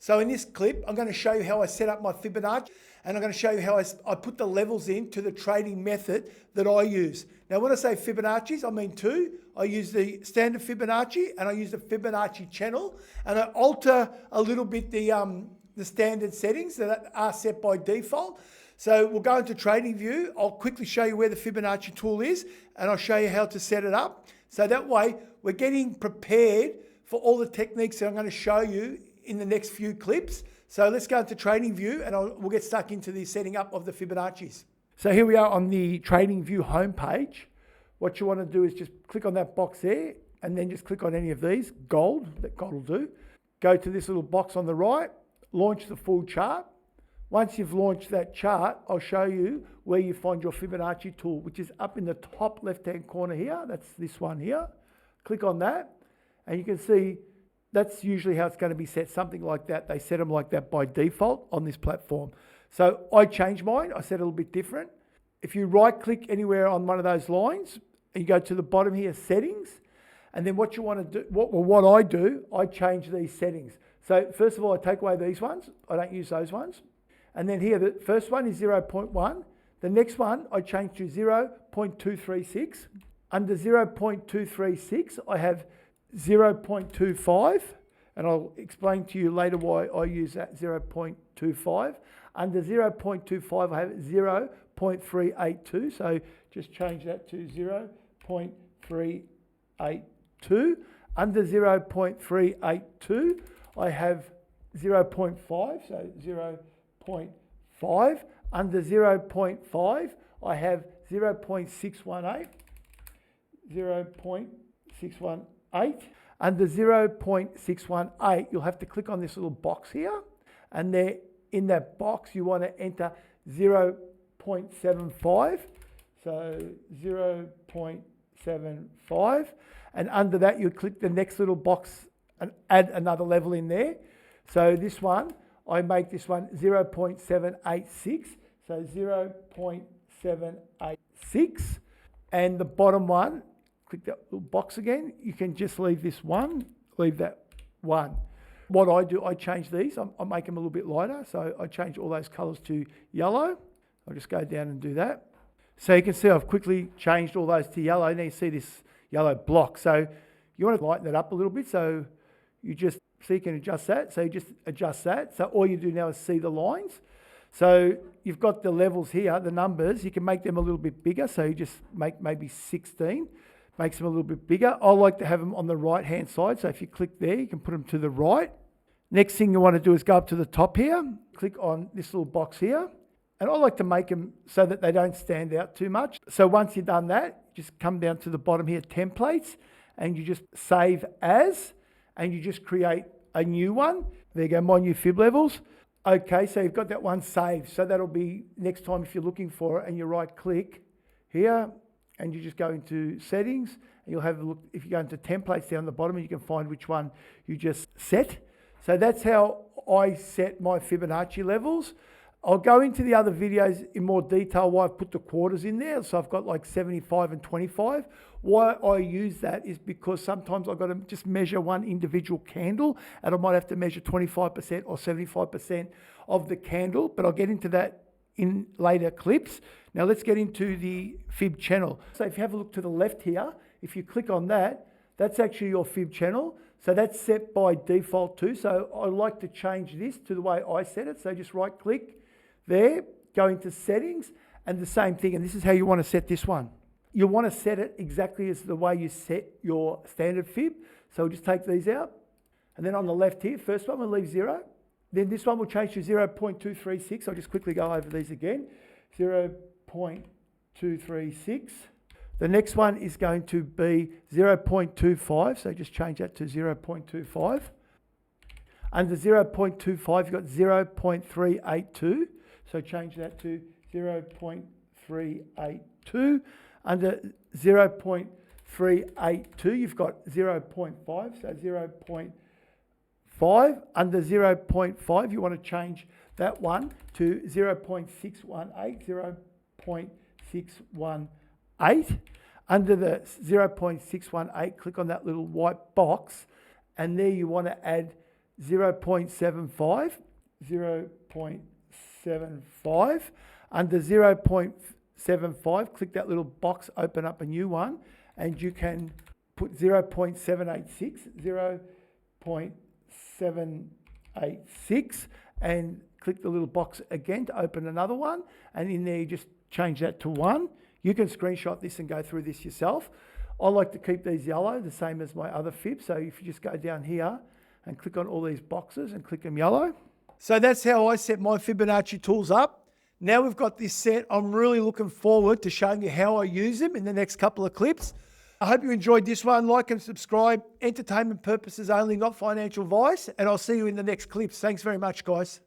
So in this clip, I'm going to show you how I set up my Fibonacci, and I'm going to show you how I put the levels into the trading method that I use. Now, when I say Fibonacci's, I mean two. I use the standard Fibonacci and I use the Fibonacci channel, and I alter a little bit the standard settings that are set by default. So we'll go into TradingView. I'll quickly show you where the Fibonacci tool is, and I'll show you how to set it up. So that way we're getting prepared for all the techniques that I'm going to show you in the next few clips. So let's go into TradingView and we'll get stuck into the setting up of the Fibonacci's. So here we are on the TradingView homepage. What you want to do is just click on that box there and then just click on any of these. Gold, that gold will do. Go to this little box on the right, launch the full chart. Once you've launched that chart, I'll show you where you find your Fibonacci tool, which is up in the top left-hand corner here. That's this one here. Click on that and you can see that's usually how it's going to be set, something like that. They set them like that by default on this platform. So I changed mine. I set it a little bit different. If you right-click anywhere on one of those lines and you go to the bottom here, settings, and then what you want to do, what I do, I change these settings. So first of all, I take away these ones. I don't use those ones. And then here, the first one is 0.1. The next one, I change to 0.236. Under 0.236, I have 0.25, and I'll explain to you later why I use that 0.25. Under 0.25, I have 0.382, so just change that to 0.382. Under 0.382, I have 0.5, so 0.5. Under 0.5, I have 0.618, 0.618. Under 0.618, you'll have to click on this little box here, and there in that box you want to enter 0.75, so 0.75, and under that you click the next little box and add another level in there. So this one, I make this one 0.786, so 0.786, and the bottom one, click that little box again. You can just leave this one, leave that one. What I do, I change these. I make them a little bit lighter. So I change all those colors to yellow. I'll just go down and do that. So you can see I've quickly changed all those to yellow. Now you see this yellow block. So you want to lighten it up a little bit. So you just, so you can adjust that. So you just adjust that. So all you do now is see the lines. So you've got the levels here, the numbers. You can make them a little bit bigger. So you just make maybe 16. Makes them a little bit bigger. I like to have them on the right-hand side. So if you click there, you can put them to the right. Next thing you want to do is go up to the top here. Click on this little box here. And I like to make them so that they don't stand out too much. So once you've done that, just come down to the bottom here, templates, and you just save as, and you just create a new one. There you go, my new fib levels. Okay, so you've got that one saved. So that'll be next time if you're looking for it and you right-click here, and you just go into settings, and you'll have a look. If you go into templates down the bottom, you can find which one you just set. So that's how I set my Fibonacci levels. I'll go into the other videos in more detail why I've put the quarters in there. So I've got like 75 and 25. Why I use that is because sometimes I've got to just measure one individual candle, and I might have to measure 25% or 75% of the candle, but I'll get into that in later clips. Now let's get into the fib channel. So if you have a look to the left here, if you click on that, that's actually your fib channel. So that's set by default too. So I like to change this to the way I set it. So just right click there, go into settings, and the same thing. And this is how you want to set this one. You want to set it exactly as the way you set your standard fib. So we'll just take these out. And then on the left here, first one we'll leave 0. Then this one will change to 0.236. I'll just quickly go over these again. 0.236. The next one is going to be 0.25. So just change that to 0.25. Under 0.25, you've got 0.382. So change that to 0.382. Under 0.382, you've got 0.5. So 0.5. Under 0.5, you want to change that one to 0.618, 0.618. Under the 0.618, click on that little white box, and there you want to add 0.75, 0.75. Under 0.75, click that little box, open up a new one, and you can put 0.786, 0.786, and click the little box again to open another one, and in there you just change that to 1. You can screenshot this and go through this yourself. I like to keep these yellow, the same as my other fib. So if you just go down here and click on all these boxes and click them yellow. So that's how I set my Fibonacci tools up. Now we've got this set, I'm really looking forward to showing you how I use them in the next couple of clips. I hope you enjoyed this one. Like and subscribe. Entertainment purposes only, not financial advice. And I'll see you in the next clips. Thanks very much, guys.